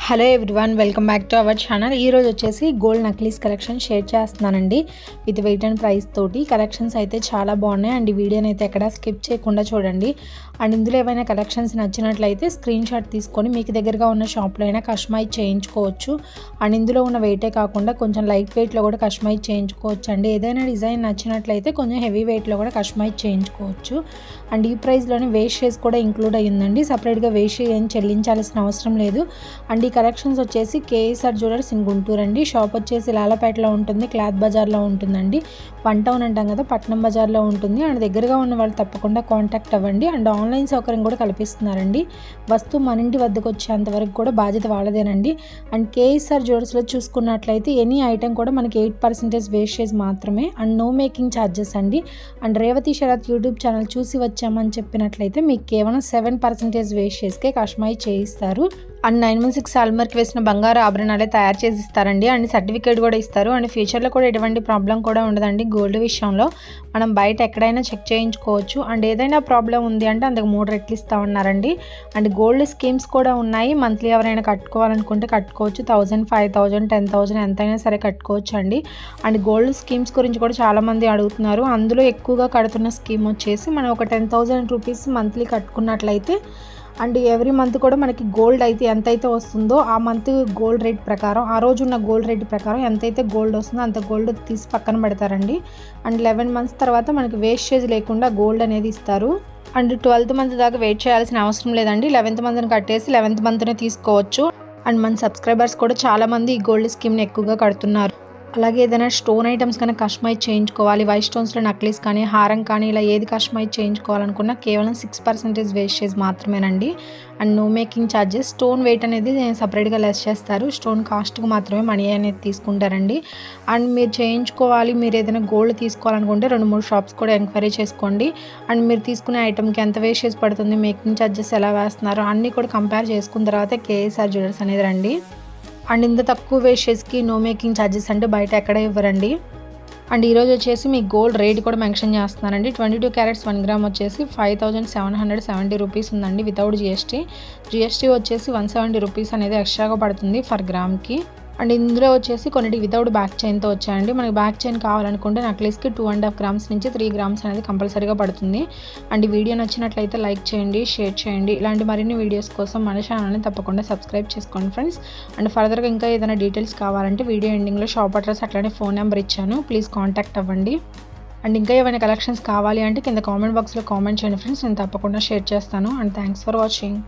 Hello everyone, welcome back to our channel. ఈరోజు వచ్చేసి gold necklace collection share చేస్తున్నానండి with wait and price తోటి. Collections అయితే చాలా బాగున్నాయి అండ్ ఈ వీడియోని అయితే ఎక్కడ స్కిప్ చేయకుండా చూడండి. అండ్ ఇందులో ఏమైనా కలెక్షన్స్ నచ్చినట్లయితే స్క్రీన్ షాట్ తీసుకొని మీకు దగ్గరగా ఉన్న షాప్లో అయినా కస్టమైజ్ చేయించుకోవచ్చు. అండ్ ఇందులో ఉన్న వెయిటే కాకుండా కొంచెం లైట్ వెయిట్లో కూడా కస్టమైజ్ చేయించుకోవచ్చు అండి. ఏదైనా డిజైన్ నచ్చినట్లయితే కొంచెం హెవీ వెయిట్లో కూడా కస్టమైజ్ చేయించుకోవచ్చు. అండ్ ఈ ప్రైస్లోనే వేస్టేజ్ కూడా ఇంక్లూడ్ అయ్యిందండి. సపరేట్గా వేస్టేజ్ ఏం చెల్లించాల్సిన అవసరం లేదు. అండ్ ఈ కలెక్షన్స్ వచ్చేసి కేఎస్ఆర్ జ్యువెలర్స్ ఇన్ గుంటూరు అండి. షాప్ వచ్చేసి లాలపేటలో ఉంటుంది, క్లాత్ బజార్లో ఉంటుందండి. వన్ టౌన్ అంటాం కదా, పట్నం బజార్లో ఉంటుంది. అండ్ దగ్గరగా ఉన్న వాళ్ళు తప్పకుండా కాంటాక్ట్ అవ్వండి. అండ్ ఆన్లైన్ సౌకర్యం కూడా కల్పిస్తున్నారండి. వస్తువు మన ఇంటి వద్దకు వచ్చేంతవరకు కూడా బాధ్యత వాళ్ళదేనండి. అండ్ కేఎస్ఆర్ జ్యువెలర్స్లో చూసుకున్నట్లయితే ఎనీ ఐటెం కూడా మనకి 8% వేస్టేజ్ మాత్రమే అండ్ నో మేకింగ్ ఛార్జెస్ అండి. And Revathi Sarath YouTube channel చూసి వచ్చామని చెప్పినట్లయితే మీకు కేవలం 7% వేస్టేజ్కే కస్టమైజ్ చేయిస్తారు. అండ్ 916 హాల్మార్క్ వేసిన బంగారు ఆభరణాలే తయారు చేసి ఇస్తారండి. అండ్ సర్టిఫికేట్ కూడా ఇస్తారు. అండ్ ఫ్యూచర్లో కూడా ఎటువంటి ప్రాబ్లం కూడా ఉండదండి. గోల్డ్ విషయంలో మనం బయట ఎక్కడైనా చెక్ చేయించుకోవచ్చు. అండ్ ఏదైనా ప్రాబ్లం ఉంది అంటే అందుకు 3 రెట్లు ఇస్తా ఉన్నారండి. అండ్ గోల్డ్ స్కీమ్స్ కూడా ఉన్నాయి. మంత్లీ ఎవరైనా కట్టుకోవాలనుకుంటే కట్టుకోవచ్చు. 1000, 5000, 10,000 ఎంతైనా సరే కట్టుకోవచ్చు అండి. అండ్ గోల్డ్ స్కీమ్స్ గురించి కూడా చాలామంది అడుగుతున్నారు. అందులో ఎక్కువగా కడుతున్న స్కీమ్ వచ్చేసి మనం ఒక 10,000 రూపీస్ మంత్లీ కట్టుకున్నట్లయితే అండ్ ఎవ్రీ మంత్ కూడా మనకి గోల్డ్ అయితే ఎంతైతే వస్తుందో ఆ మంత్ గోల్డ్ రేట్ ప్రకారం, ఆ రోజు ఉన్న గోల్డ్ రేట్ ప్రకారం ఎంతైతే గోల్డ్ వస్తుందో అంత గోల్డ్ తీసి పక్కన పెడతారండి. అండ్ 11 మంత్స్ తర్వాత మనకి వేస్టేజ్ లేకుండా గోల్డ్ అనేది ఇస్తారు. అండ్ 12th మంత్ దాకా వెయిట్ చేయాల్సిన అవసరం లేదండి. 11th మంత్ని కట్టేసి 11th మంత్నే తీసుకోవచ్చు. అండ్ మన సబ్స్క్రైబర్స్ కూడా చాలామంది ఈ గోల్డ్ స్కీమ్ని ఎక్కువగా కడుతున్నారు. అలాగే ఏదైనా స్టోన్ ఐటమ్స్ కానీ కస్టమైజ్ చేయించుకోవాలి, వైట్ స్టోన్స్లో నక్లీస్ కానీ హారం కానీ ఇలా ఏది కస్టమైజ్ చేయించుకోవాలనుకున్నా కేవలం 6% వేస్టేజ్ మాత్రమేనండి. And no making charges. Stone weight అనేది సపరేట్గా లెస్ చేస్తారు. స్టోన్ కాస్ట్కి మాత్రమే మనీ అనేది తీసుకుంటారండి. అండ్ మీరు చేయించుకోవాలి, మీరు ఏదైనా గోల్డ్ తీసుకోవాలనుకుంటే 2-3 షాప్స్ కూడా ఎంక్వైరీ చేసుకోండి. అండ్ మీరు తీసుకునే ఐటమ్కి ఎంత వేస్టేజ్ పడుతుంది, మేకింగ్ ఛార్జెస్ ఎలా వేస్తున్నారు అన్నీ కూడా కంపేర్ చేసుకున్న తర్వాత కేఎస్ఆర్ జ్యువెలర్స్ అనేది రండి. అండ్ ఇంత తక్కువ వేస్టేజ్కి నో మేకింగ్ ఛార్జెస్ అంటే బయట ఎక్కడ ఇవ్వరండి. అండ్ ఈరోజు వచ్చేసి మీ గోల్డ్ రేట్ కూడా మెన్షన్ చేస్తున్నానండి. 22 క్యారెట్స్ 1 గ్రామ్ వచ్చేసి 5770 రూపీస్ ఉందండి వితౌట్ జిఎస్టీ. జిఎస్టీ వచ్చేసి 170 రూపీస్ అనేది ఎక్స్ట్రాగా పడుతుంది ఫర్ గ్రామ్కి. అండ్ ఇందులో వచ్చేసి కొన్నిటి వితౌట్ బ్యాక్ చైన్తో వచ్చాయండి. మనకి బ్యాక్ చైన్ కావాలనుకుంటే నక్లీస్కి 2.5 గ్రామ్స్ నుంచి 3 గ్రామ్స్ అనేది కంపల్సరీగా పడుతుంది. అండ్ వీడియో నచ్చినట్లయితే లైక్ చేయండి, షేర్ చేయండి. ఇలాంటి మరిన్ని వీడియోస్ కోసం మన ఛానల్ని తప్పకుండా సబ్స్క్రైబ్ చేసుకోండి ఫ్రెండ్స్. అండ్ ఫర్దర్గా ఇంకా ఏదైనా డీటెయిల్స్ కావాలంటే వీడియో ఎండింగ్లో షాప్ అడ్రస్ అట్లానే ఫోన్ నెంబర్ ఇచ్చాను, ప్లీజ్ కాంటాక్ట్ అవ్వండి. అండ్ ఇంకా ఏమైనా కలెక్షన్స్ కావాలి అంటే కింద కామెంట్ బాక్స్లో కామెంట్ చేయండి ఫ్రెండ్స్, నేను తప్పకుండా షేర్ చేస్తాను. And thanks for watching.